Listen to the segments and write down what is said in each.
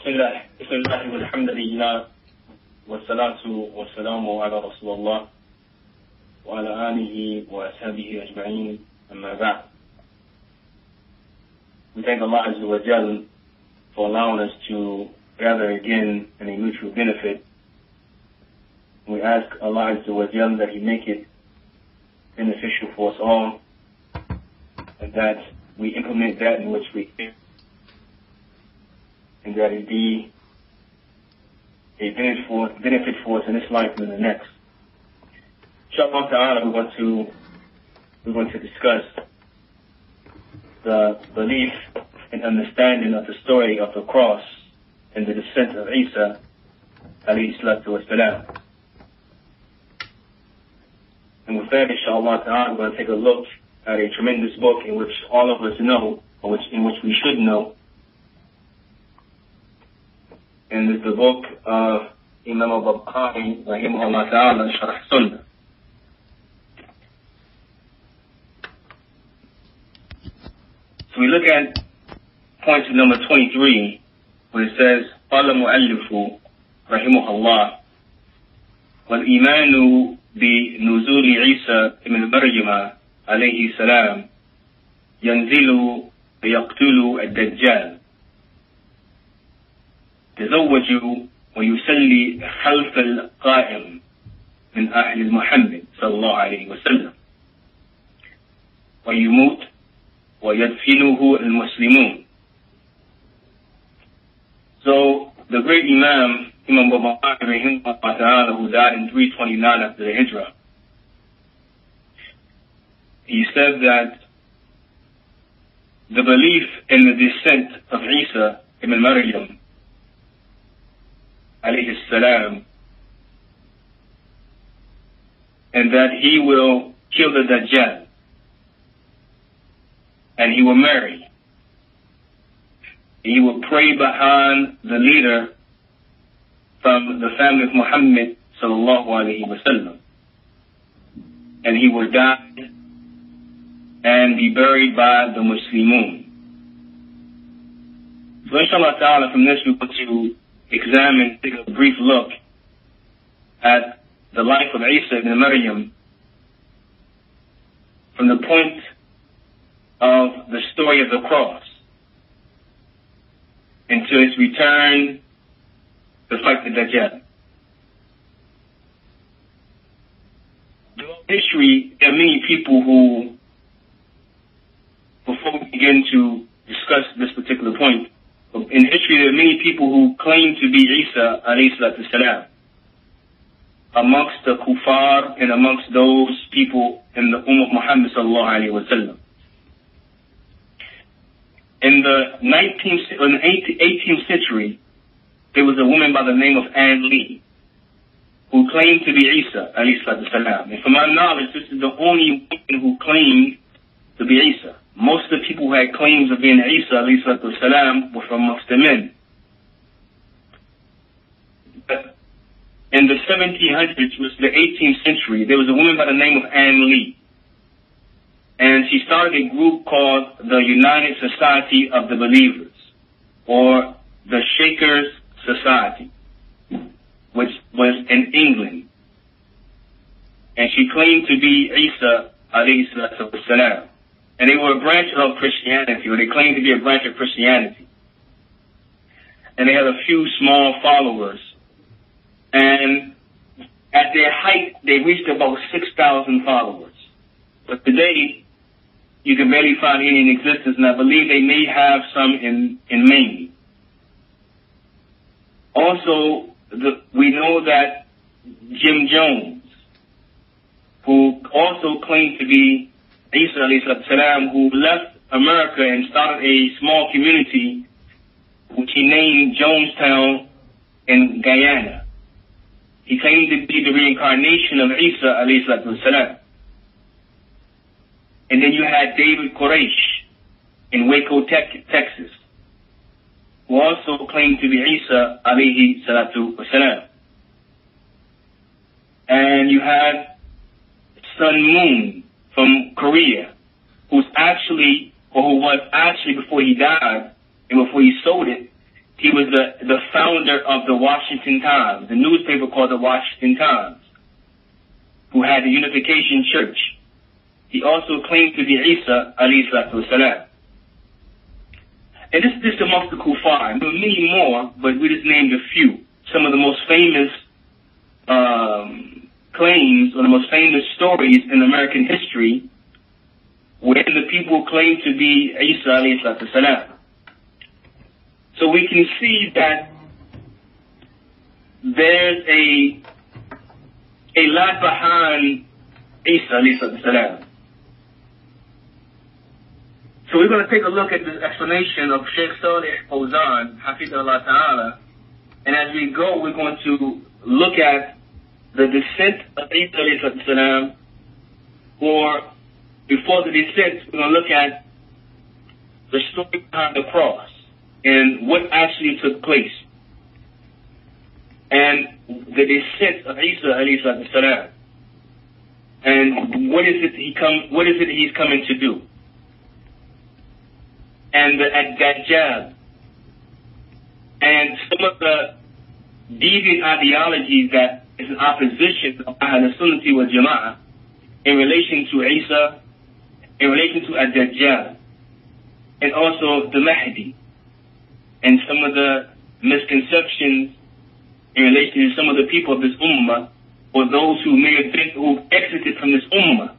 بسم الله والحمد لله والصلاة والسلام على رسول الله وعلى آله وأصحابه أجمعين أما بعد. We thank Allah Azza wa Jal for allowing us to gather again in a mutual benefit. We ask Allah Azza wa Jal that He make it beneficial for us all, and that we implement that in which we hear, and that it be a benefit for us in this life and in the next. Inshallah ta'ala, we're going to discuss the belief and understanding of the story of the cross and the descent of Isa alayhi salatu wasalam. And with that, inshallah ta'ala, we're going to take a look at a tremendous book in which all of us know, in which we should know. And it's the book of Imam al-Bukhari, rahimahullah ta'ala, Sharh Sunnah. So we look at point number 23, where it says, قال المؤلف رحمه الله والإيمان بنزول عيسى ابن مريم عليه السلام ينزل ويقتل الدجال تزوج ويصلي خلف القائم من أهل محمد صلى الله عليه وسلم ويموت ويدفنه المسلمون. So the great Imam Bukhari, who died in 329 after the Hijrah, he said that the belief in the descent of Isa ibn Maryam alayhi salam, and that he will kill the Dajjal, and he will marry. He will pray behind the leader from the family of Muhammad sallallahu alayhi wasallam, and he will die and be buried by the Muslimun. So inshallah ta'ala, from this we want to examine, take a brief look at the life of Isa ibn Maryam from the point of the story of the cross into his return to fight the Dajjal. In history, there are many people who, before we begin to discuss this particular point, in history there are many people who claim to be Isa alayhi salatu salam, amongst the kuffar and amongst those people in the Ummah of Muhammad sallallahu alayhi wa sallam. In the 18th century, there was a woman by the name of Anne Lee who claimed to be Isa alayhi salatu salam. And from my knowledge, this is the only woman who claimed to be Isa. Most of the people who had claims of being Isa alayhi salatu salam were from amongst the men. But in the 1700s, which was the 18th century, there was a woman by the name of Anne Lee. And she started a group called the United Society of the Believers, or the Shakers Society, which was in England. And she claimed to be Isa alayhi salatu salam. And they were a branch of Christianity, or they claimed to be a branch of Christianity. And they had a few small followers. And at their height, they reached about 6,000 followers. But today, you can barely find any in existence, and I believe they may have some in Maine. Also, we know that Jim Jones, who also claimed to be Isa alayhi salam, who left America and started a small community which he named Jonestown in Guyana. He claimed to be the reincarnation of Isa alayhi salam. And then you had David Koresh in Waco, Texas, who also claimed to be Isa alayhi salatu wasalam. And you had Sun Moon from Korea, who was actually before he died and before he sold it, he was was the founder of the Washington Times, the newspaper called the Washington Times, who had the Unification Church. He also claimed to be Isa, alayhi salatu wasalam. And this is just amongst the Kufar. There were many more, but we just named a few. Some of the most famous claims, or the most famous stories in American history, where the people claim to be Isa, alayhi salatu wasalam. So we can see that there's a lot behind Isa, alayhi salatu wasalam. So we're going to take a look at this explanation of Sheikh Salih Fawzan, Hafidhullah Ta'ala, and as we go, we're going to look at the descent of Isa, alayhi salatu wasalam, or before the descent, we're going to look at the story behind the cross and what actually took place, and the descent of Isa, alayhi salatu wasalam, and what is it he's coming to do, and the Dajjal, and some of the deviant ideologies that is in opposition of Ahl Sunnati wal Jama'ah in relation to Isa, in relation to Dajjal, and also the Mahdi, and some of the misconceptions in relation to some of the people of this ummah, or those who may have been, who exited from this ummah.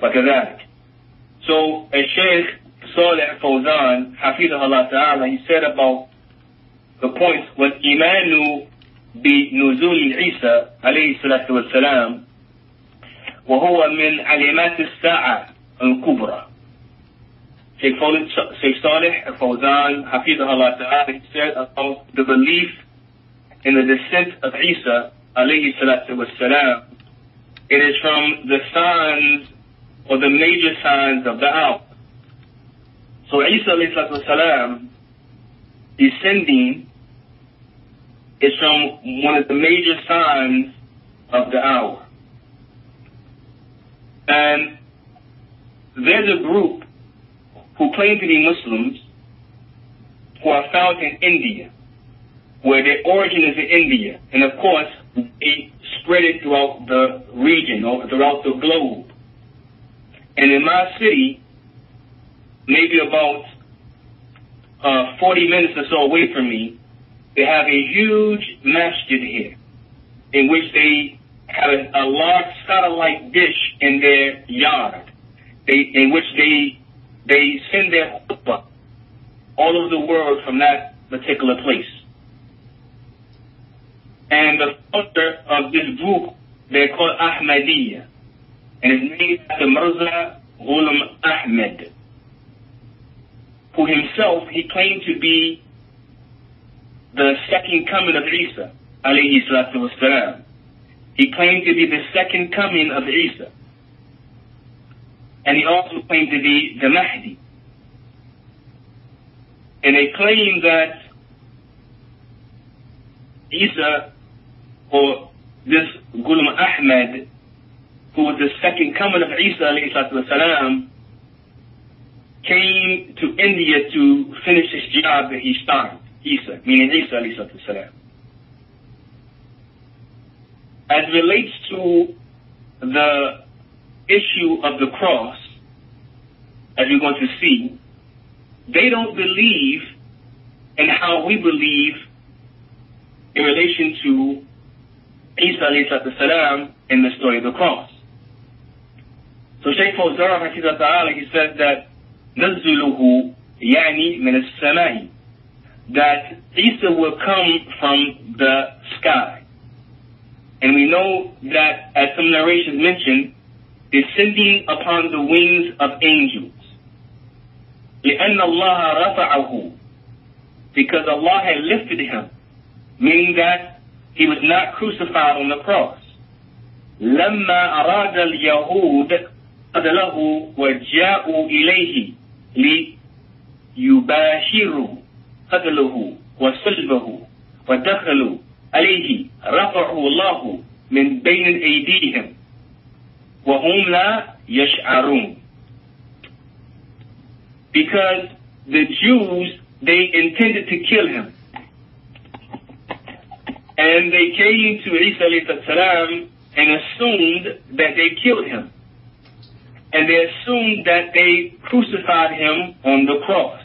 فكذلك. So, Sheikh Salih Fawzan, Hafidhullah Ta'ala, he said about the point, وَالْإِيمَانُ بِنُزُولِ عِيسَى عليه الصلاة والسلام وهو من علامات الساعة الكبرى. Sheikh Salih Fawzan, Hafidhullah Ta'ala, he said about the belief in the descent of Isa, alayhi salatu wassalam, it is from the signs, or the major signs of the hour. So Isa, alayhi salatu wassalam, descending is from one of the major signs of the hour. And there's a group who claim to be Muslims who are found in India, where their origin is in India. And of course, they spread it throughout the region, or throughout the globe. And in my city, maybe about 40 minutes or so away from me, they have a huge masjid here, in which they have a large satellite dish in their yard, in which they send their khutbah all over the world from that particular place. And the founder of this group, they're called Ahmadiyya, and his name is Mirza Ghulam Ahmed, who himself, he claimed to be the second coming of Isa, alayhi salatu wassalam. He claimed to be the second coming of Isa. And he also claimed to be the Mahdi. And they claim that Isa, or this Ghulam Ahmed, who was the second coming of Isa, alayhi salatu wasalam, came to India to finish his job that he started. Isa, meaning Isa, alayhi salatu wasalam. As it relates to the issue of the cross, as we're going to see, they don't believe in how we believe in relation to Isa, alayhi salatu wasalam, in the story of the cross. So Shaykh Fawzan, Hafidhullah Ta'ala, he said that نزله يعني من السماء, that Isa will come from the sky. And we know that, as some narrations mention, descending upon the wings of angels. لأن الله رفعه, because Allah had lifted him, meaning that he was not crucified on the cross. لما أراد اليهود قتله وجاءوا إليه ليباشروا قتله وصلبه ودخلوا عليه رفعه الله من بين أيديهم وهم لا يشعرون. Because the Jews they intended to kill him. And they came to Isa alayhi salam and assumed that they killed him. And they assumed that they crucified him on the cross.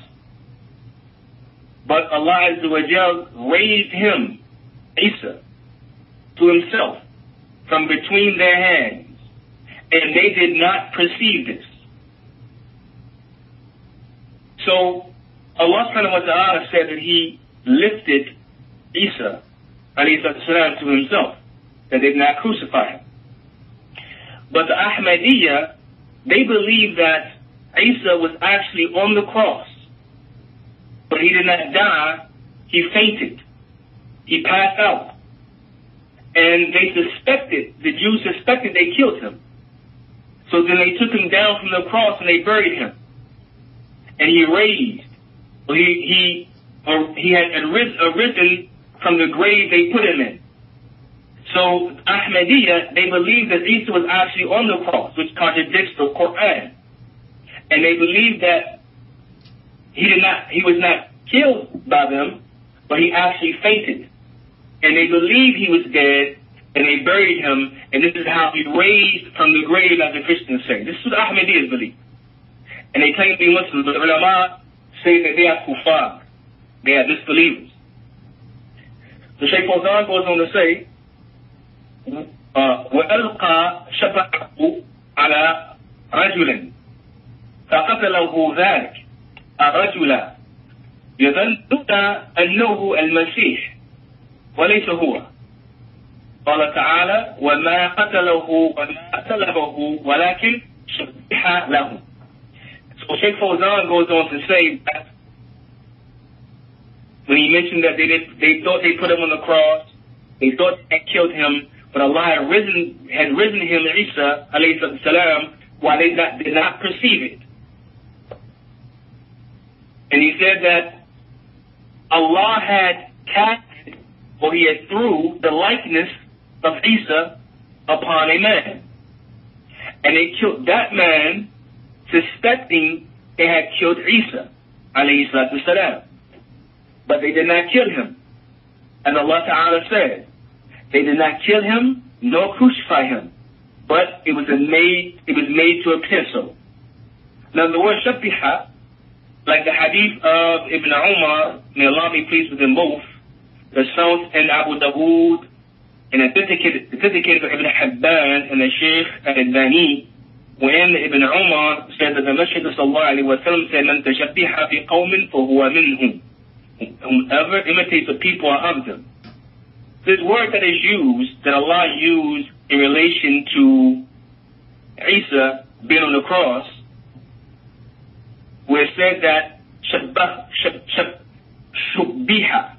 But Allah Azza wa Jal raised him, Isa, to himself from between their hands. And they did not perceive this. So Allah subhanahu wa ta'ala said that he lifted Isa alayhi salam to himself, that they did not crucify him. But the Ahmadiyya, they believe that Isa was actually on the cross, but he did not die, he fainted, he passed out. And they suspected, the Jews suspected they killed him. So then they took him down from the cross and they buried him. And he raised, he had arisen from the grave they put him in. So Ahmadiyya, they believe that Isa was actually on the cross, which contradicts the Quran. And they believe that he was not killed by them, but he actually fainted. And they believe he was dead, and they buried him, and this is how he raised from the grave, as the Christians say. This is Ahmadiyya's belief. And they claim to be Muslims, but the ulama say that they are kuffar. They are disbelievers. So Shaykh Fawzan goes on to say, وَأَلْقَى شَفَعَهُ عَلَى رَجُلٍ فَقَتَلَهُ ذَلِكَ الرَّجُلَ يَظُنُّونَ أَنَّهُ الْمَسِيحُ وَلَيْسَ هُوَ. قال تعالى وما قتله وما سلبه ولكن شبه له. So Shaykh Fawzan goes on to say that when he mentioned that they thought they put him on the cross, they thought they killed him, but Allah had risen him, Isa alayhi salam, while they did not perceive it. And he said that Allah had casted, or he had threw the likeness of Isa upon a man. And they killed that man, suspecting they had killed Isa alayhi salatu salam. But they did not kill him. And Allah Ta'ala said, they did not kill him nor crucify him, but it was made to appear so. Now the word shabiha, like the hadith of Ibn Umar, may Allah be pleased with them both, the South and Abu Dawood, and authenticated by Ibn Hibban and the Shaykh al-Albani, when Ibn Umar said that the Masjid sallallahu alayhi wa sallam said, "Man tashabbiha bi qawmin fahuwa minhum." Whoever imitates the people are of them. This word that is used, that Allah used in relation to Isa being on the cross, where it said that shubbiha,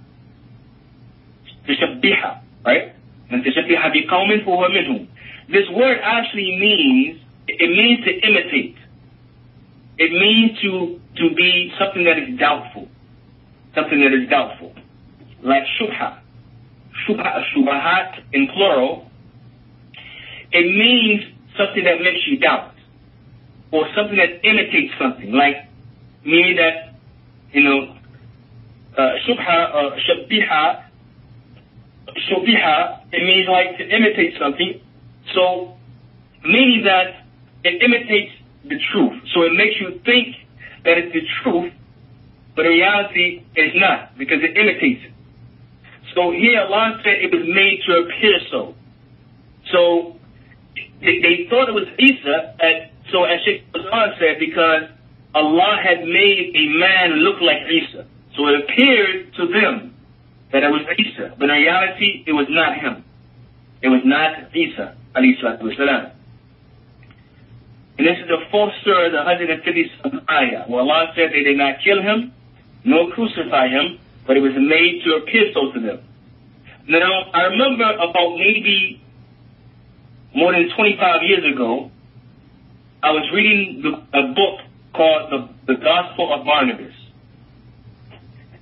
right? And tashabbiha bi qawmin fahuwa minhum. This word actually means, it means to imitate. It means to be something that is doubtful. Something that is doubtful. Like shubha. Shubahat in plural. It means something that makes you doubt. Or something that imitates something. Like, meaning that, shubha, shubiha, it means like to imitate something. So, meaning that it imitates the truth. So it makes you think that it's the truth, but in reality it's not, because it imitates it. So here Allah said it was made to appear so. So they thought it was Isa, so as Shaykh Fawzan said, because Allah had made a man look like Isa. So it appeared to them that it was Isa, but in reality it was not him. It was not Isa, alayhi salatu wasalam. And this is the fourth surah, the 157th ayah, where Allah said they did not kill him, nor crucify him, but it was made to appear so to them. Now, I remember about maybe more than 25 years ago, I was reading a book called The Gospel of Barnabas.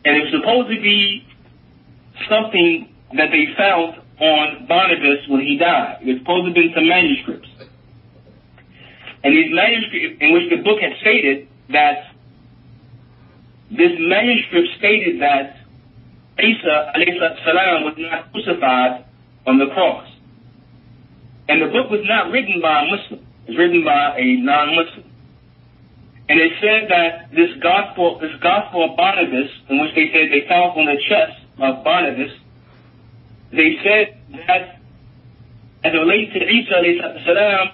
And it was supposed to be something that they found on Barnabas when he died. It was supposed to have been some manuscripts. And these manuscripts, in which the book had stated that this manuscript stated that Isa alayhi salam was not crucified on the cross. And the book was not written by a Muslim. It was written by a non-Muslim. And it said that this gospel of Barnabas, in which they said they found on the chest of Barnabas, they said that as it relates to Isa alayhi salam,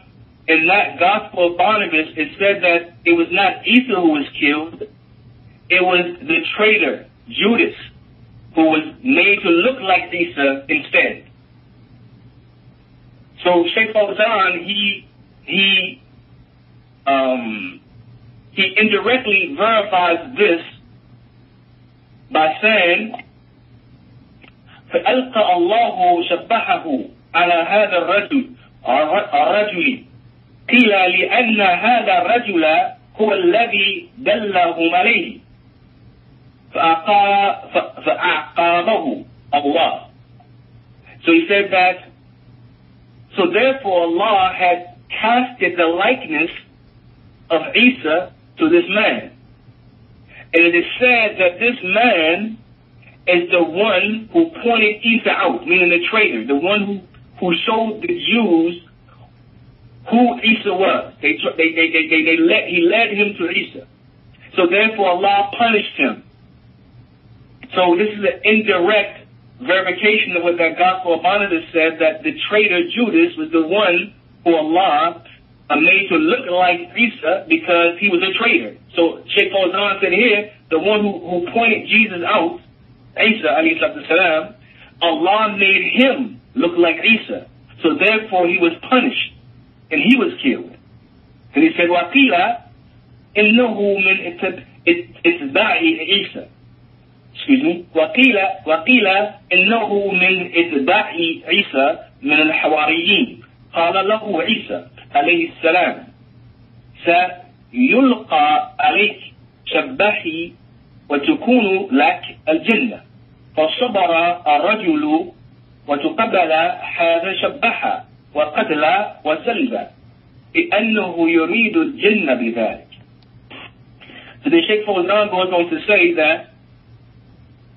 in that gospel of Barnabas, it said that it was not Isa who was killed, it was the traitor, Judas, who was made to look like Isa instead. So Sheikh Fawzan, he indirectly verifies this by saying, فألقى الله شبهه على هذا الرجل قيل لأن هذا الرجل هو الذي دلهم عليه فأعقابه Allah. So he said that, so therefore Allah had casted the likeness of Isa to this man. And it is said that this man is the one who pointed Isa out, meaning the traitor, the one who showed the Jews who Isa was. He led him to Isa. So therefore Allah punished him. So this is an indirect verification of what that Gospel of Barnabas said, that the traitor Judas was the one who Allah made to look like Isa because he was a traitor. So Sheikh Fawzan said here, the one who pointed Jesus out, Isa alayhi salam, Allah made him look like Isa. So therefore he was punished and he was killed. And he said, وَقِيلَ إِنَّهُ مِنْ إِتْبَاعِ عِيسَى. Excuse me. وَقِيلَ إِنَّهُ مِنْ إِتْبَاعِ عِيسَى مِنَ الْحَوَارِيِّينَ قال له عيسى عليه السلام سيلقى عليك شبحي وتكون لك الجنة فصبر الرجل وتقبل هذا شبحا وقتل وسلب لأنه يريد الجنة بذلك. So the Sheikh Fawzan goes on to say that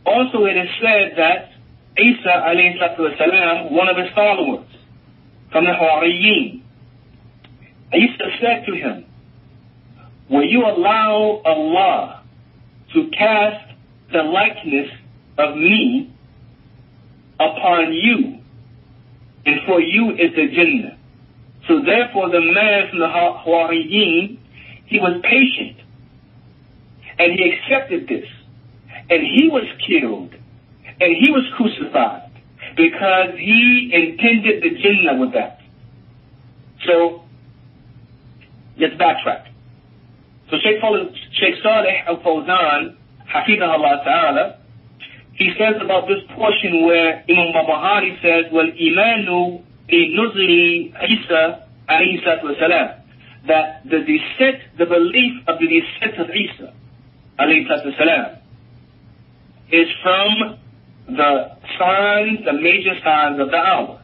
also it is said that Isa alayhi salam, one of his followers from the Hawariyin, Isa said to him, will you allow Allah to cast the likeness of me upon you, and for you is the Jannah? So therefore the man from the Hawariyin, he was patient, and he accepted this, and he was killed, and he was crucified, because he intended the Jannah with that. So, let's backtrack. So Sheikh Salih al-Fawzan, Hafidahullah Ta'ala, he says about this portion where Imam Bahari says, وَالْإِيمَانُ بِنُزْلِ Isa alayhi salatu wasalam, that the descent, the belief of the descent of Isa alayhi salatu wasalam is from the signs, the major signs of the hour.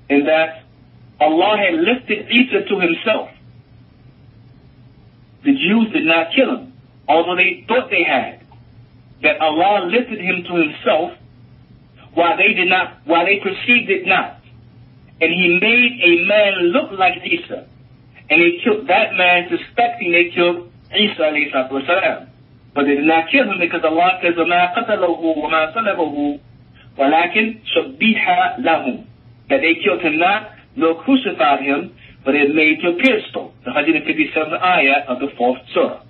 In that Allah had lifted Isa to himself. The Jews did not kill him, although they thought they had. That Allah lifted him to himself while they perceived it not. And he made a man look like Isa. And they killed that man suspecting they killed Isa alayhi salatu wasalam. But they did not kill him because Allah says, وَمَا قَتَلَهُ وَمَا صَلَبَهُ وَلَكِنْ شَبِّهَ لَهُمْ. That they killed him not, nor crucified him, but it made to appear so. The 157th ayah of the 4th surah.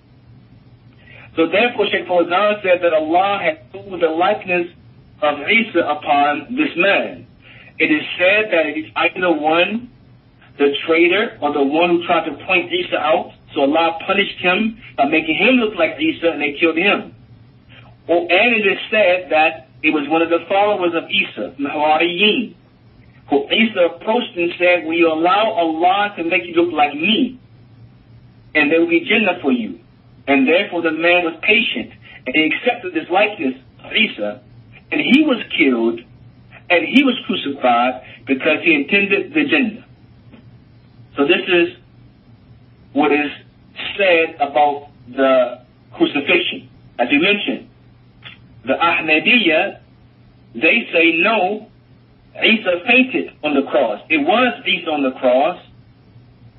So therefore Sheikh Fawzan said that Allah had put the likeness of Isa upon this man. It is said that it is either one, the traitor, or the one who tried to point Isa out. So Allah punished him by making him look like Isa, and they killed him. And it is said that it was one of the followers of Isa, the Hawariyin, who Isa approached and said, will you allow Allah to make you look like me, and there will be Jannah for you? And therefore the man was patient, and he accepted this likeness of Isa, and he was killed, and he was crucified because he intended the Jannah. So this is what is said about the crucifixion. as we mentioned, the Ahmadiyya, they say no, Isa fainted on the cross. It was Isa on the cross,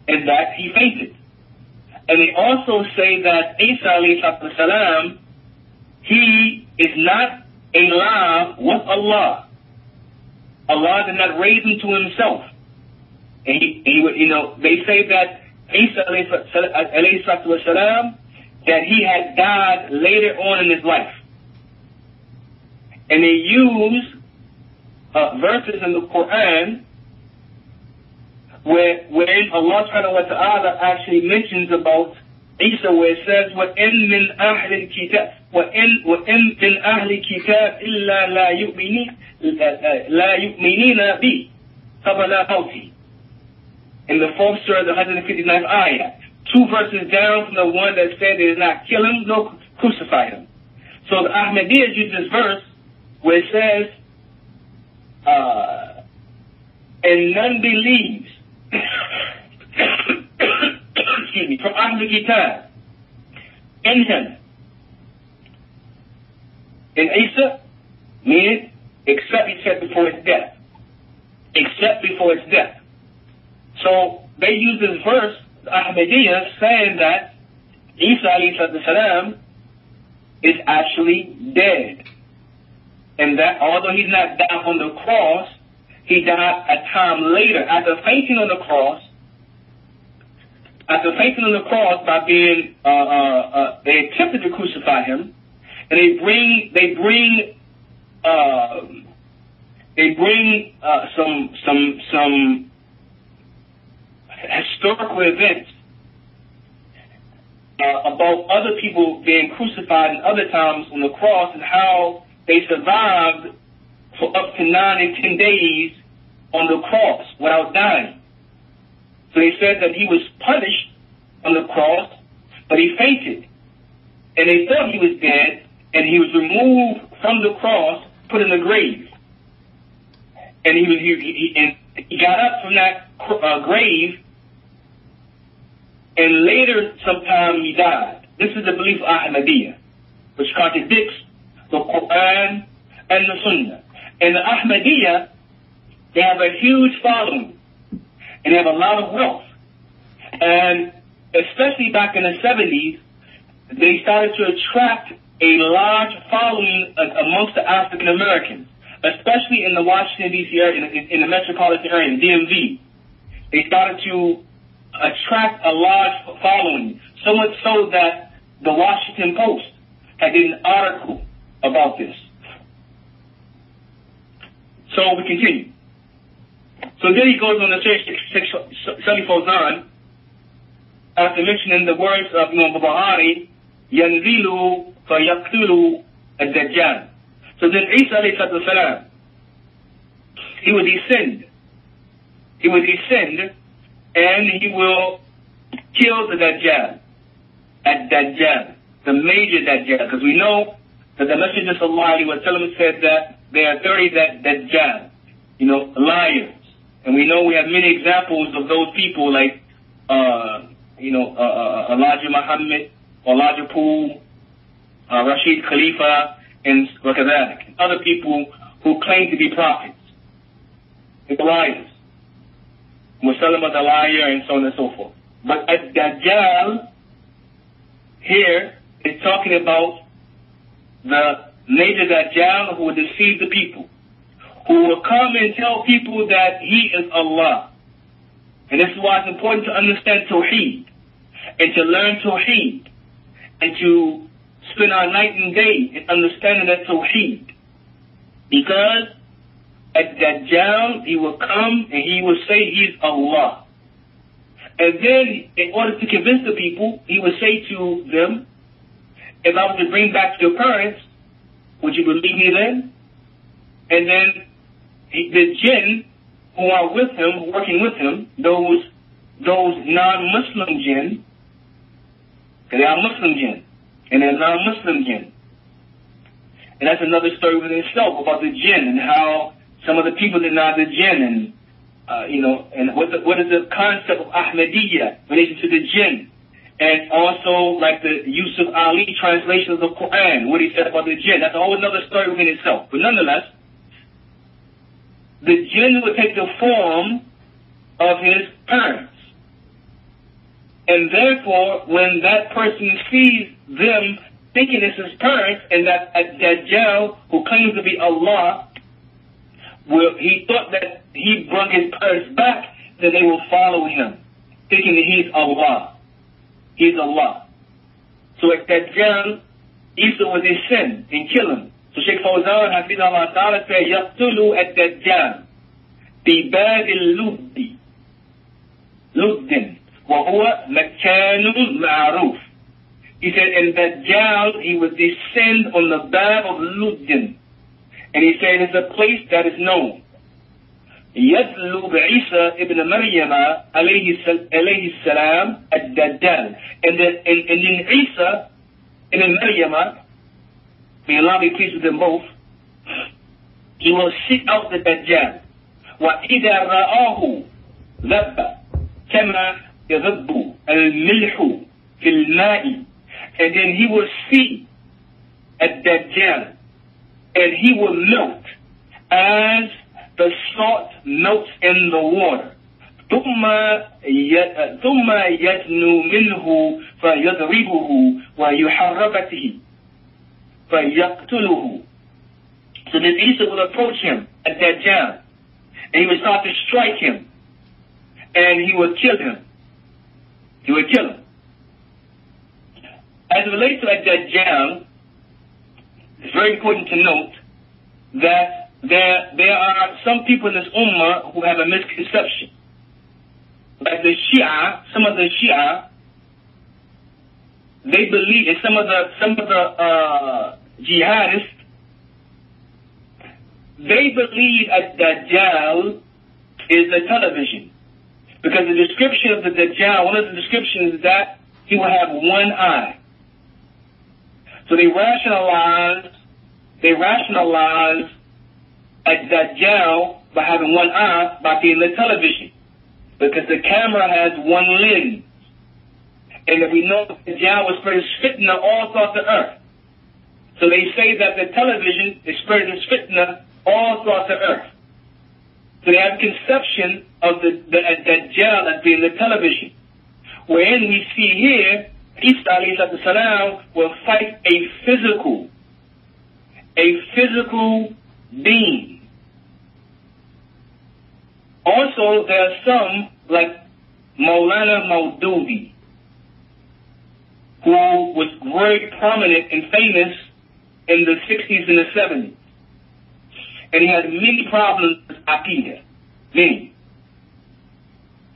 and that he fainted. And they also say that Isa alayhi salam, he is not Allah with Allah. Allah did not raise him to himself. And they say that Isa alayhi salam, that he had died later on in his life. And they use verses in the Quran wherein Allah subhanahu wa ta'ala actually mentions about Isa, where it says, وَإِن مِّنْ أَهْلِ الْكِتَابِ وَإِن مِّنْ أَهْلِ الْكِتَابِ إِلَّا لَا يُؤْمِنِينَ بِي قَبْلَ مَوْتِهِ. In the 4th surah, the 159th ayah. 2 verses down from the one that said they did not kill him, nor crucify him. So the Ahmadiyya use this verse where it says, and none believes, excuse me, from Ahlul Kitab in him. In Isa, meaning, except he said before his death. Except before his death. So they use this verse, the Ahmadiyya, saying that Isa alayhi salam is actually dead. And that although he's not died on the cross, he died a time later, after fainting on the cross. After fainting on the cross by being, they attempted to crucify him, and they bring some historical events about other people being crucified in other times on the cross, and how they survived for up to 9 and 10 days on the cross without dying. So they said that he was punished on the cross, but he fainted. And they thought he was dead, and he was removed from the cross, put in the grave. And he got up from that grave, and later sometime he died. This is the belief of Ahmadiyya, which contradicts the Quran and the Sunnah. And the Ahmadiyya, they have a huge following, and they have a lot of wealth. And especially back in the 70s, they started to attract a large following amongst the African Americans, especially in the Washington, D.C. area, in the metropolitan area, in DMV. They started to attract a large following, so much so that the Washington Post had did an article about this. So we continue. So then he goes on to say, Salafy on, after mentioning the words of Imam Bukhari, يَنْزِلُ فَيَقْتُلُ الدَّجَّالِ. So then Isa alayhi salam, he will descend. He will descend, and he will kill the Dajjal. Ad-Dajjal, the major Dajjal, because we know that the Messenger sallallahu alaihi wasallam said that there are 30 Dajjal, liars. And we know we have many examples of those people like, Elijah Muhammad, Elijah Poole, Rashid Khalifa, and Wakadalik, and other people who claim to be prophets. It's liars. Musalama the liar, and so on and so forth. But at Dajjal, here, it's talking about the major Dajjal who will deceive the people, who will come and tell people that he is Allah. And this is why it's important to understand Tawheed, and to learn Tawheed, and to spend our night and day in understanding that Tawheed. Because at Dajjal, he will come and he will say he's Allah. And then, in order to convince the people, he will say to them, if I was to bring back your parents, would you believe me then? And then the jinn who are with him, working with him, those non-Muslim jinn, because they are Muslim jinn, and they're non-Muslim jinn. And that's another story within itself about the jinn and how some of the people deny the jinn, and and what is the concept of Ahmadiyya in relation to the jinn, And also, like the Yusuf Ali translation of the Quran, what he said about the jinn. That's a whole other story within itself. But nonetheless, the jinn would take the form of his parents. And therefore, when that person sees them thinking it's his parents, and that Dajjal, who claims to be Allah, he thought that he brought his parents back, that they will follow him, thinking that he's Allah. He's Allah. So at Dajjal, Isa would descend and kill him. So Sheikh Fawzan, Hafidullah Ta'ala, said, يَقْتُلُ الدَّجَّالِ بِبَابِ اللُّدِّ لُدٍّ وَهُوَ مَكَانٌ مَعْرُوفٌ. He said, in Dajjal, he would descend on the Bab of Luddin. And he said, it's a place that is known. يَدْلُ بِعِيسَى ibn Maryam alayhi salam ad-Dajjal. And then Isa ibn Maryam, may Allah be pleased with them both, he will seek out the Dajjal. وَإِذَا رَآهُ ذَبَّ كَمَا يَذَبُّ الْمِلْحُ فِي الْمَاءِ. And then he will see ad-Dajjal, and he will melt as the salt melts in the water. ثُمَّ يَدْنُو مِنْهُ فَيَضْرِبُهُ وَيُحَرَّبَتِهِ فَيَقْتُلُهُ. So then Isa will approach him at Dajjal, and he will start to strike him, and he will kill him. He will kill him. As it relates to Dajjal, it's very important to note that there are some people in this ummah who have a misconception. Like the Shia, some of the Shia, they believe, and some of the jihadists, they believe Dajjal is the television. Because the description of the Dajjal, one of the descriptions is that he will have one eye. So they rationalize Dajjal by having one eye by being the television. Because the camera has one lens. And that we know Dajjal will spread his fitna all throughout the earth. So they say that the television is spreading his fitna all throughout the earth. So they have a conception of the Dajjal as being the television. Wherein we see here, Isa alayhi salam will fight a physical being. Also, there are some, like Maulana Maududi, who was very prominent and famous in the 60s and the 70s. And he had many problems with Aqidah. Many.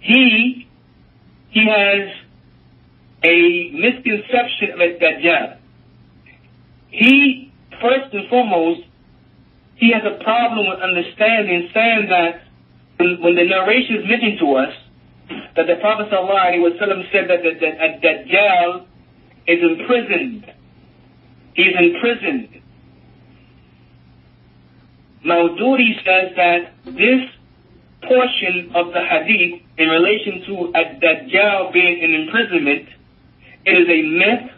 He has a misconception of Dajjal. He, first and foremost, he has a problem with understanding, saying that when the narration is mentioned to us, that the Prophet ﷺ said that Dajjal is imprisoned. He's imprisoned. Maududi says that this portion of the hadith in relation to Dajjal being in imprisonment, it is a myth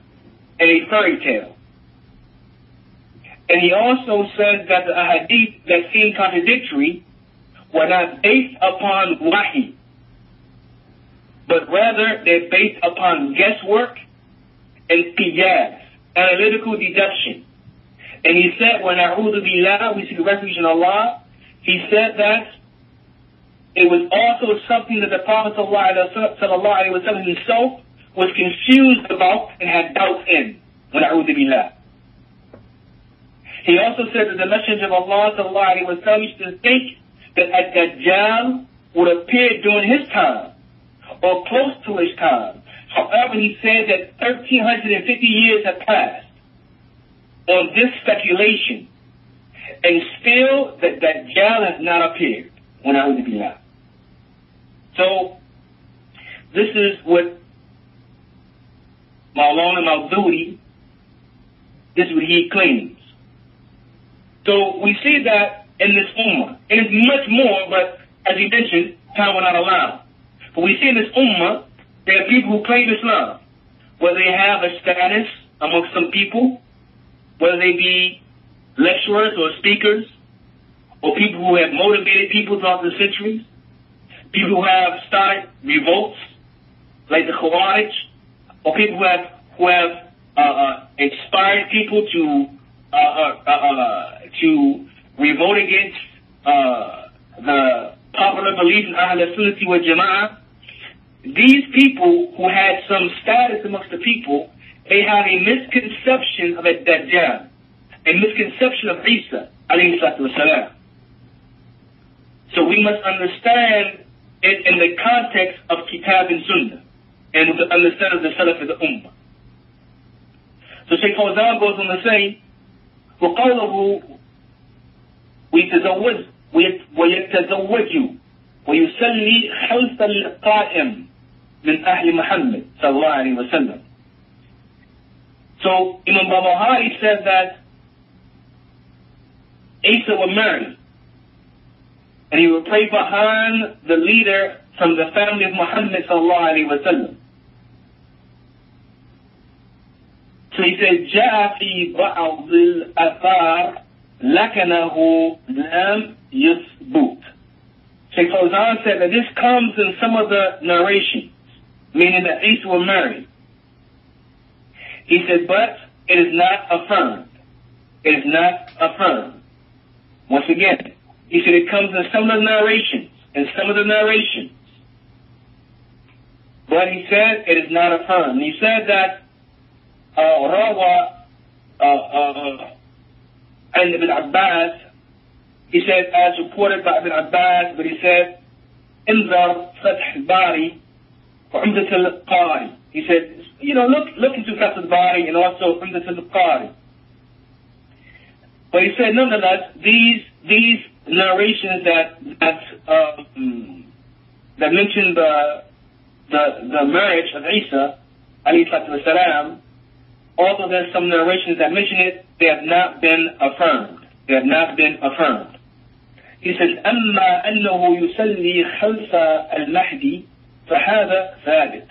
and a fairy tale. And he also says that the hadith that seem contradictory were not based upon wahi, but rather they're based upon guesswork and qiyas, analytical deduction. And he said, when a'udhu billah, we seek refuge in Allah, he said that it was also something that the Prophet ﷺ himself was confused about and had doubts in, when a'udhu billah. He also said that the Messenger of Allah ﷺ used to think that Dajjal would appear during his time, or close to his time. However, he said that 1,350 years have passed on this speculation, and still that Dajjal has not appeared. When I would be now. So, this is what Maulana Maududi, this is what he claims. So, we see that in this ummah. And it's much more, but as he mentioned, time will not allow. But we see in this ummah, there are people who claim Islam. whether they have a status amongst some people, whether they be lecturers or speakers, or people who have motivated people throughout the centuries, people who have started revolts like the Khawarij, or people who have inspired people to revolt against the popular belief in Ahl Sunnati wal Jama'ah. These people who had some status amongst the people, they have a misconception of Ad-Dajjal, a misconception of Isa, alayhi salatu wasalam. So we must understand it in the context of Kitab and Sunnah, and with the understanding of the Salaf of the Ummah. So Shaykh Fawzan goes on to say, وَقَوْلَهُ وَيَتَزَوَّجُ وَيُسَلِّي خَلْفَ الْقَائِمِ من أهل محمد صلى الله عليه وسلم. So Imam Barbahari said that Isa would marry, and he would pray behind the leader from the family of Muhammad صلى الله عليه وسلم. So he said, جاء في بعض الآثار لكنه لم يثبت. Shaykh Fawzan said that this comes in some of the narrations, meaning that Isa will marry. He said, but it is not affirmed. It is not affirmed. Once again, he said it comes in some of the narrations, but he said it is not affirmed. He said that روى عن ابن عباس, he said as reported by Ibn Abbas, but he said انظر فتح الباري وعمدة القاري. He said, look into Fath al-Bari and also Umdat al-Qari. But he said, nonetheless, these narrations that mention the marriage of Isa, alayhi salatu wasalam, although there's some narrations that mention it, they have not been affirmed. He says, أما أنه يصلي خلف المهدي فهذا ثابت.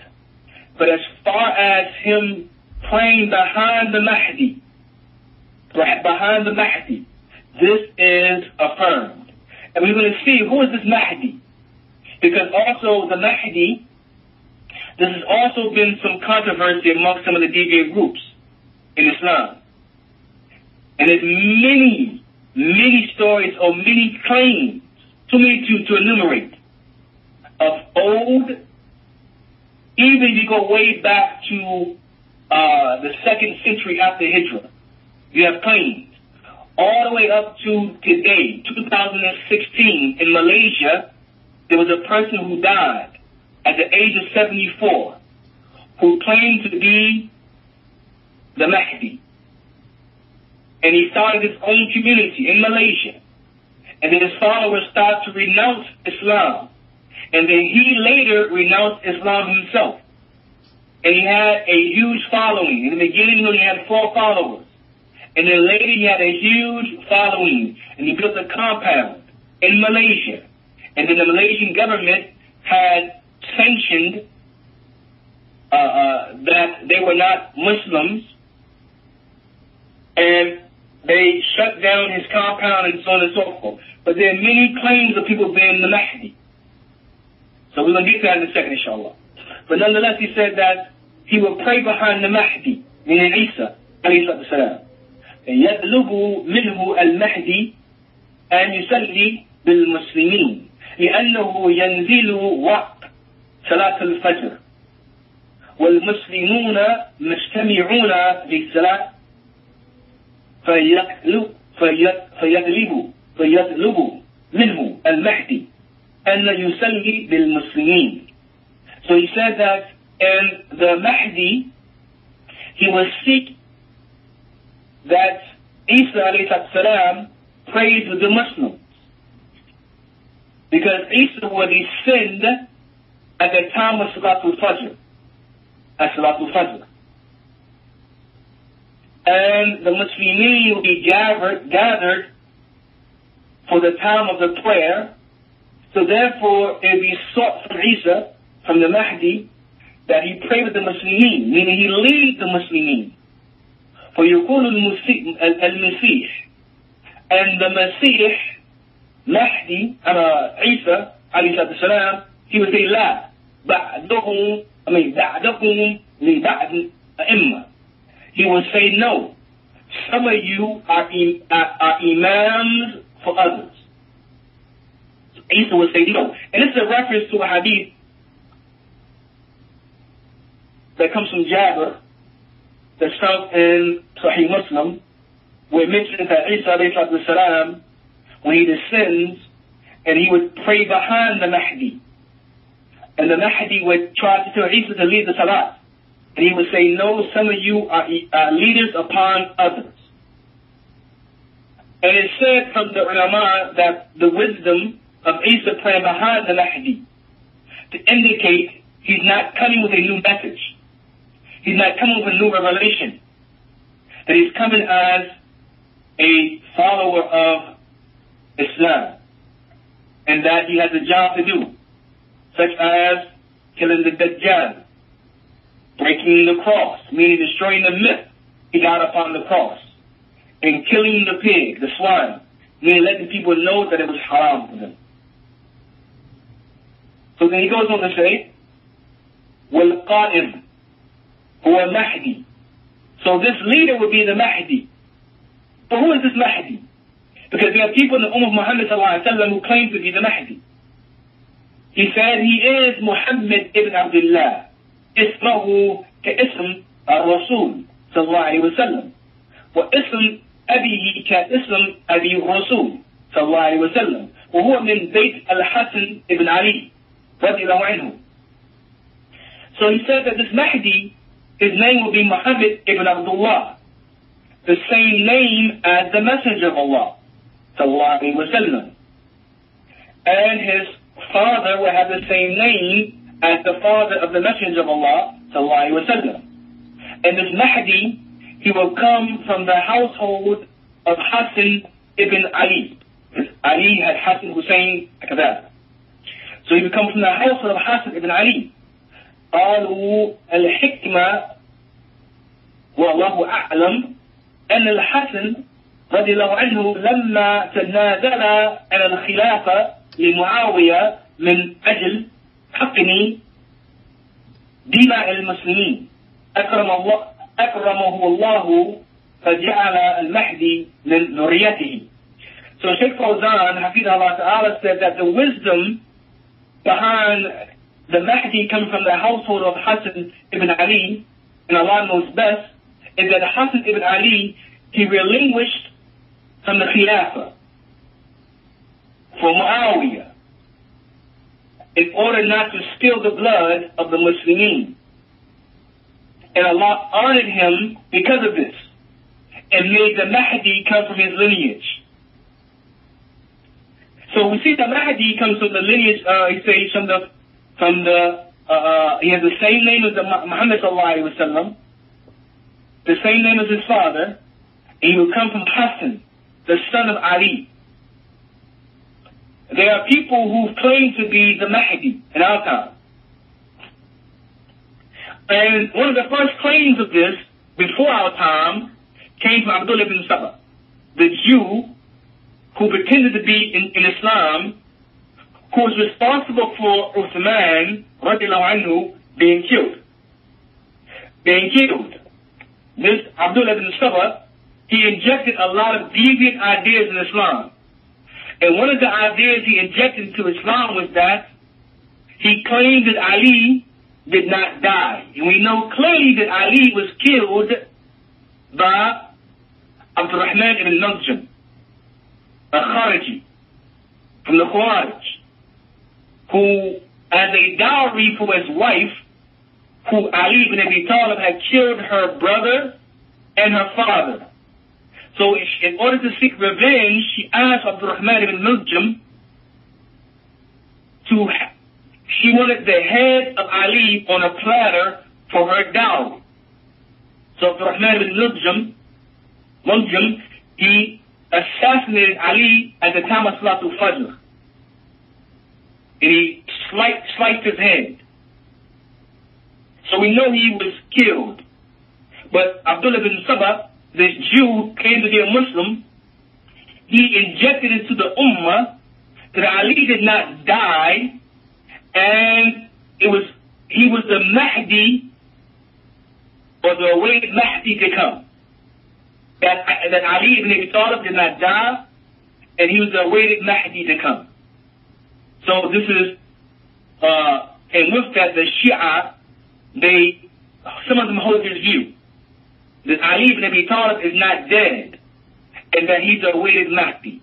But as far as him praying behind the Mahdi, this is affirmed. And we're going to see who is this Mahdi. Because also the Mahdi, this has also been some controversy amongst some of the deviant groups in Islam. And there's many stories or many claims, too many to enumerate, of old, even if you go way back to the 2nd century after Hijrah, you have claims. All the way up to today, 2016, in Malaysia, there was a person who died at the age of 74 who claimed to be the Mahdi. And he started his own community in Malaysia. And then his followers started to renounce Islam. And then he later renounced Islam himself. And he had a huge following. In the beginning, he only had 4 followers. And then later, he had a huge following. And he built a compound in Malaysia. And then the Malaysian government had sanctioned that they were not Muslims. And they shut down his compound and so on and so forth. But there are many claims of people being the Mahdi. So we're going to get to that in a second, inshallah. But nonetheless, he said that he will pray behind the Mahdi, meaning Isa, alayhi salatu wasalam. يطلب منه المهدي أن يصلي بالمسلمين لأنه ينزل وقت صلاة الفجر والمسلمون مجتمعون للصلاة فيطلب منه المهدي أن يصلي بالمسلمين. So he said that, and the Mahdi, he will seek that Isa alayhi salam prays with the Muslims. Because Isa will descend at the time of Salatul Fajr. And the Muslimin will be gathered for the time of the prayer. So therefore, it will be sought from Isa, from the Mahdi, that he prayed with the Muslimin, meaning he leads the Muslimin. فيقول المسيح, and the Masih, Mahdi, Isa, alayhi salam, he would say, لا, بعدهم لبعد أئمة. He would say, no, some of you are imams for others. So Isa would say no. And this is a reference to a hadith that comes from Jabir, that's found in Sahih Muslim, where it mentions that Isa alayhi salam, when he descends, and he would pray behind the Mahdi. And the Mahdi would try to tell Isa to lead the Salat. And he would say, no, some of you are leaders upon others. And it's said from the ulama that the wisdom of Isa praying behind the Mahdi to indicate he's not coming with a new message. He's not coming with a new revelation. That he's coming as a follower of Islam. And that he has a job to do, such as killing the Dajjal, breaking the cross, meaning destroying the myth he got upon the cross, and killing the pig, the swine, meaning letting people know that it was haram for them. So then he goes on to say, وَالْقَائِمْ هُوَ Mahdi. So this leader would be the Mahdi. But who is this Mahdi? Because there are people in the Ummah of Muhammad who claim to be the Mahdi. He said he is Muhammad ibn Abdullah. اسمه كاسم الرسول صلى الله عليه وسلم واسم أبيه كاسم أبي الرسول صلى الله عليه وسلم وهو من بيت الحسن ibn Ali رضي الله عنه. So he said that this Mahdi, his name will be Muhammad ibn Abdullah, the same name as the Messenger of Allah صلى الله عليه وسلم, and his father will have the same name as the father of the Messenger of Allah sallallahu alaihi wasallam. And this Mahdi, he will come from the household of Hassan ibn Ali. Ali had Hassan Hussein كذا. So he will come from the household of Hassan ibn Ali. قالوا الحكمة والله أعلم أن الحسن رضي الله عنه لما تنازل عن الخلافة لمعاوية من أجل حقني دماء المسلمين أكرمه الله فجعل المهدي من ذريته. So Sheikh Fawzan, Hafidhullah Ta'ala, said that the wisdom behind the Mahdi coming from the household of Hassan ibn Ali, and Allah knows best, is that Hassan ibn Ali, he relinquished from the Khilafah for Muawiyah, in order not to spill the blood of the Muslimin. And Allah honored him because of this, and made the Mahdi come from his lineage. So we see the Mahdi comes from the lineage, he says he has the same name as Muhammad sallallahu alaihi wasallam, the same name as his father, and he will come from Hassan, the son of Ali. There are people who claim to be the Mahdi in our time. And one of the first claims of this, before our time, came from Abdullah ibn Saba, the Jew who pretended to be in Islam, who was responsible for Uthman radiallahu anhu being killed. This Abdullah ibn Saba, he injected a lot of deviant ideas in Islam. And one of the ideas he injected into Islam was that he claimed that Ali did not die. And we know clearly that Ali was killed by Abdurrahman ibn Muljam, a Khariji from the Khawarij, who, as a dowry for his wife, who Ali ibn Abi Talib had killed her brother and her father. So in order to seek revenge, she asked Abdurrahman ibn Muljam she wanted the head of Ali on a platter for her dowry. So Abdurrahman ibn Muljam, he assassinated Ali at the time of Salatul Fajr. And he sliced his head. So we know he was killed. But Abdullah bin Sabah, this Jew, came to be a Muslim. He injected into the Ummah that Ali did not die, and he was the Mahdi, or the awaited Mahdi to come. That Ali ibn Abi Talib did not die, and he was the awaited Mahdi to come. So this is, and with that, the Shia, some of them hold this view, that Ali ibn Abi Talib is not dead, and that he's the awaited Mahdi.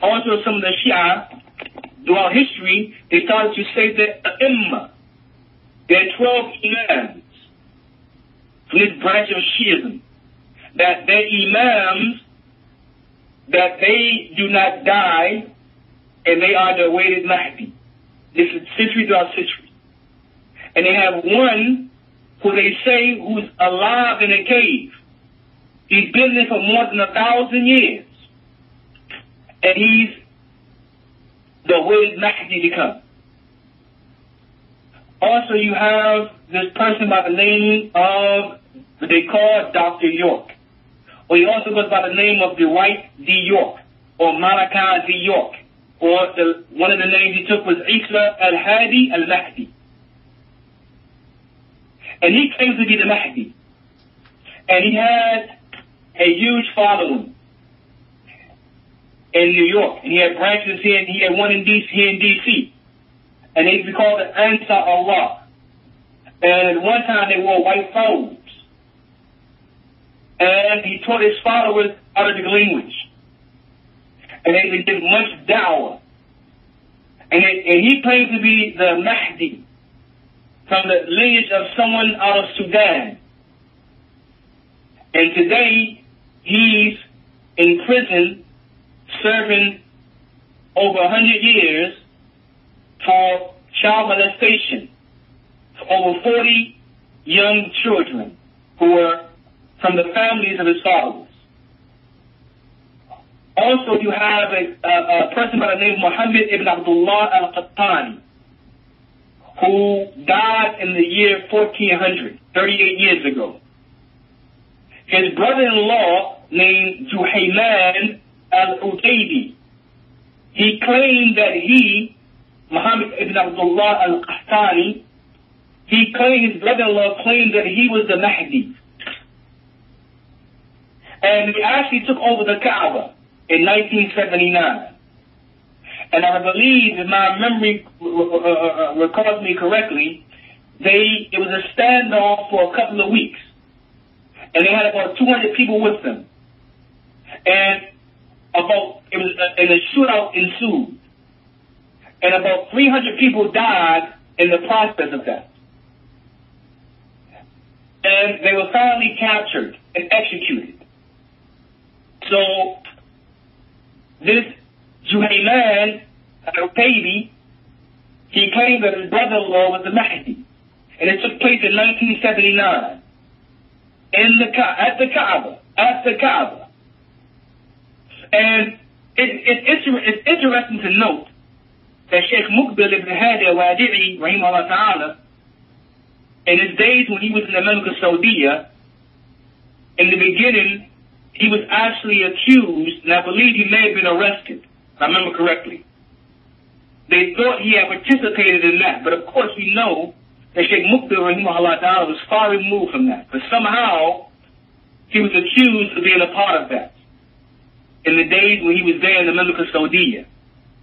Also, some of the Shia, throughout history, they started to say that the Imma, there are 12 Imams from this branch of Shiism, that their Imams, that they do not die, and they are the awaited Mahdi. This is century throughout century. And they have one who they say who's alive in a cave. He's been there for more than 1,000 years. And he's the awaited Mahdi to come. Also, you have this person by the name of, what they call Dr. York. Or he also goes by the name of Dwight D. York, or Malachi D. York. Or one of the names he took was Isa al-Hadi al-Mahdi. And he claims to be the Mahdi. And he had a huge following in New York. And he had branches here, and he had one in D.C. And they used to call it Ansar Allah. And at one time they wore white robes. And he taught his followers Arabic language. And they did much da'wah. And he claimed to be the Mahdi from the lineage of someone out of Sudan. And today, he's in prison serving over 100 years for child molestation for over 40 young children who were from the families of his followers. Also, you have a person by the name of Muhammad ibn Abdullah al-Qattani, who died in the year 1400, 38 years ago. His brother-in-law, named Juhayman al-Utaybi, he claimed that Muhammad ibn Abdullah al-Qahtani, his brother-in-law claimed that he was the Mahdi. And he actually took over the Kaaba in 1979. And I believe, if my memory recalls me correctly, it was a standoff for a couple of weeks. And they had about 200 people with them. And a shootout ensued. And about 300 people died in the process of that. And they were finally captured and executed. So, this Juhayman al-Utaybi, he claimed that his brother-in-law was the Mahdi. And it took place in 1979. At the Kaaba. And it's interesting to note that Sheikh Muqbil ibn Hadi al-Wadi'i, rahimahullah ta'ala, in his days when he was in the Mamlaka Saudiya, in the beginning, he was actually accused, and I believe he may have been arrested, if I remember correctly. They thought he had participated in that, but of course we know that Sheikh Muqbil rahimahullah ta'ala was far removed from that. But somehow, he was accused of being a part of that. In the days when he was there in the Mamlaka Saudiya,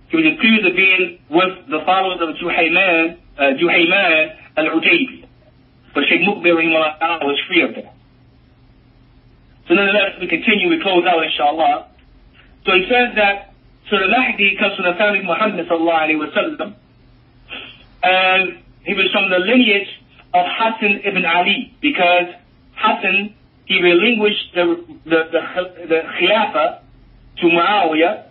he was accused of being with the followers of Juhayman al-Utaybi. But Sheikh Muqbil rahimahullah ta'ala was free of that. So nonetheless, we continue, we close out, inshallah. So he says that, so the Mahdi comes from the family of Muhammad sallallahu alayhi wa sallam, and he was from the lineage of Hassan ibn Ali, because Hassan, he relinquished the Khilafah to Muawiyah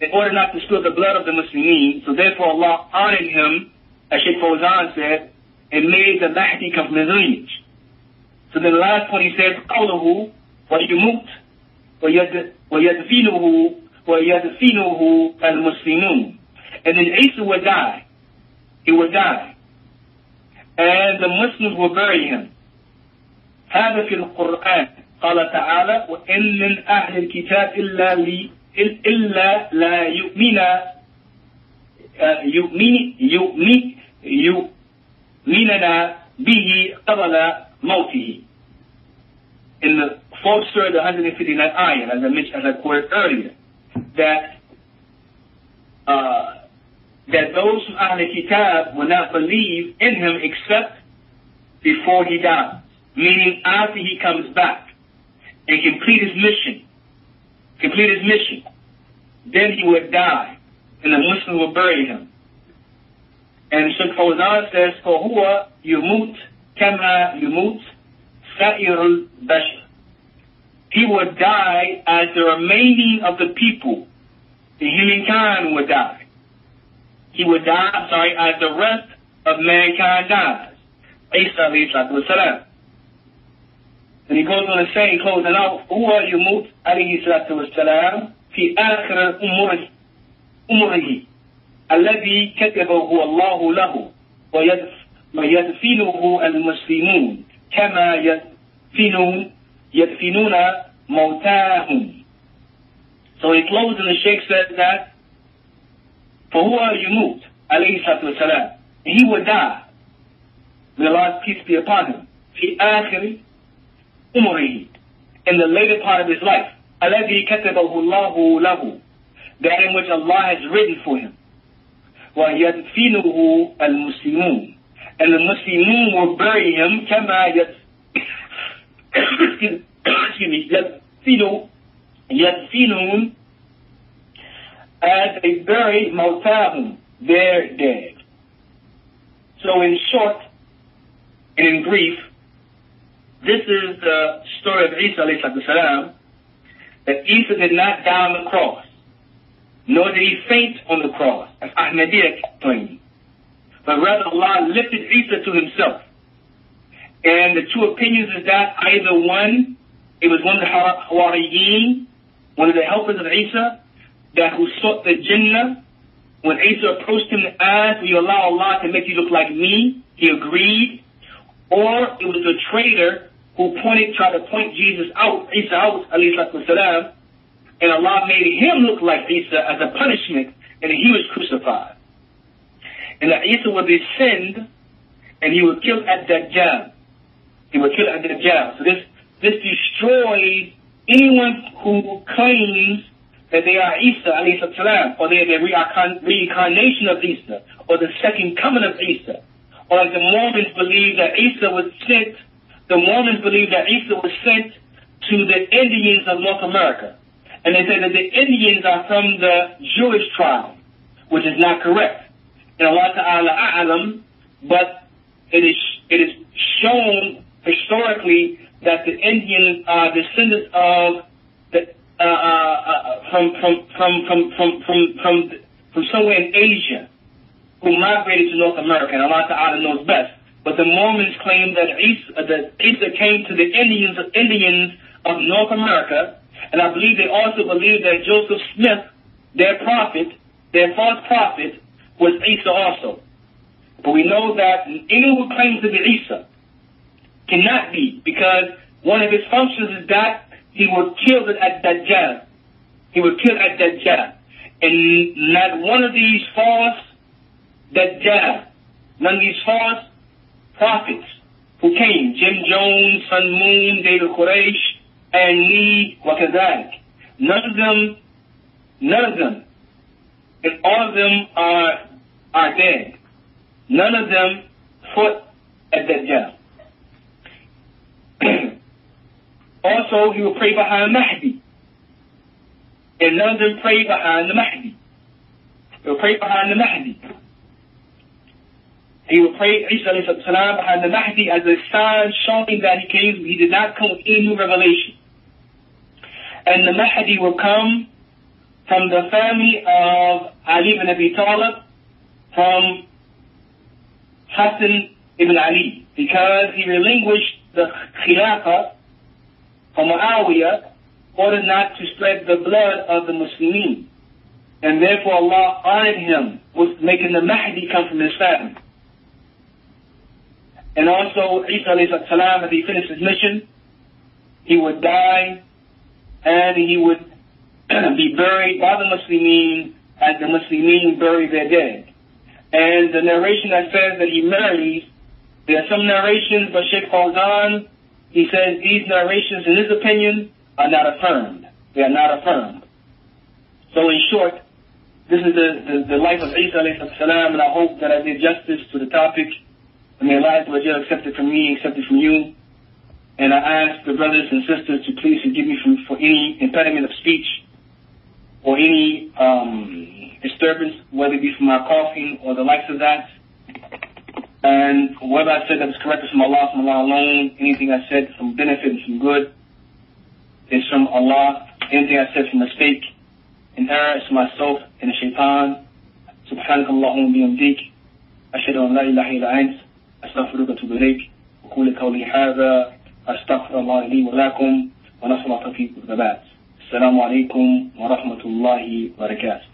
in order not to spill the blood of the Muslimin. So therefore Allah honored him, as Sheikh Fawzan said, and made the Mahdi come from his lineage. So then the last point he says, قَوْلُهُ وَيُمُوتُ وَيَدْفِنُهُ الْمُسْلِمُونَ. And then Isa would die. He would die. and the Muslims will bury him. هذا في القرآن قال تعالى وإن من أهل الكتاب إلا لا يؤمننا به قبل موته. In the 4th surah, the 159th ayah, as I mentioned, as I quoted earlier, that those from Ahl Kitab will not believe in him except before he dies, meaning after he comes back and complete his mission, then he would die, and the Muslims will bury him. And Shaykh Fawzan says, فَهُوَ يُمُوتُ كَمَا يُمُوتُ سَائِرُ الْبَشَرِ. He would die as the remaining of the people, the humankind would die. He would die, as the rest of mankind dies. Isa alayhi salatu wasalam. And he goes on to say, closing out, هُوَ يُمُوتُ alayhi salatu wasalam في آخر أمره الذي كتبه الله له ويدفنه المسلمون كما يدفنون موتاهم. So he closed and the Sheikh said that فهو يموت عليه الصلاة والسلام, he would die, may Allah's peace be upon him, في آخر أمره, in the later part of his life, الذي كتبه الله له, that in which Allah has written for him. وَيَدْفِنُهُ الْمُسْلِمُونَ, and the Muslimun will bury him كما يدفنون, as they bury موتاهم, their dead. So in short and in brief, this is the story of Isa alayhi salatu wasalam, that Isa did not die on the cross, nor did he faint on the cross, as Ahmadiyya claimed, but rather Allah lifted Isa to himself. And the two opinions is that either one, it was one of the Hawariyin, one of the helpers of Isa, that who sought the Jannah. When Isa approached him and asked, will you allow Allah to make you look like me? He agreed. Or it was the traitor who tried to point Isa out, alayhi salatu wasalam, and Allah made him look like Isa as a punishment, and he was crucified. And that Isa would descend, and he would kill at Dajjal. So this destroys anyone who claims that they are Isa alayhi salam, or they are the reincarnation of Isa, or the second coming of Isa. Or like the Mormons believe that Isa was sent to the Indians of North America. And they say that the Indians are from the Jewish tribe, which is not correct. And Allah Ta'ala a'alam, but it is shown historically that the Indians are descendants of from somewhere in Asia who migrated to North America, and Allah Ta'ala knows best. But the Mormons claim that Isa came to the Indians of North America, and I believe they also believe that Joseph Smith, their false prophet, was Isa also. But we know that anyone who claims to be Isa cannot be, because one of his functions is that he will kill at Dajjal. And not one of these false Dajjal, none of these false prophets who came, Jim Jones, Sun Moon, David Quraysh, and Lee, Wakazak, none of them, and all of them are dead. None of them fought at Dajjal. Also, he will pray behind Mahdi. And none of them pray behind the Mahdi. He will pray behind the Mahdi. He will pray Isa alayhi salam behind the Mahdi as a sign showing that he did not come with any new revelation. And the Mahdi will come from the family of Ali ibn Abi Talib, from Hassan ibn Ali, because he relinquished the Khilafah from Muawiyah in order not to spread the blood of the Muslimin. And therefore Allah honored him with making the Mahdi come from his family. And also, Isa alayhi salam, as he finished his mission, he would die and he would be buried by the Muslimin as the Muslimin bury their dead. And the narration that says that he marries, there are some narrations, but Sheikh Fawzan, he says these narrations, in his opinion, are not affirmed. They are not affirmed. So in short, this is the life of Isa alayhi salam, and I hope that I did justice to the topic. And may Allah accept it from me, accept it from you. And I ask the brothers and sisters to please forgive me for any impediment of speech or any disturbance, whether it be from my coughing or the likes of that. And whatever I said that was correct is from Allah alone. Anything I said from benefit and from good is from Allah. Anything I said from mistake and error is from myself and the shaitan. سبحانك اللهم وبحمدك أشهد أن لا إله إلا أنت أستغفرك وأتوب إليك وأقول قولي هذا أستغفر الله لي ولكم ونصر توفيق الثبات. السلام عليكم ورحمة الله وبركاته.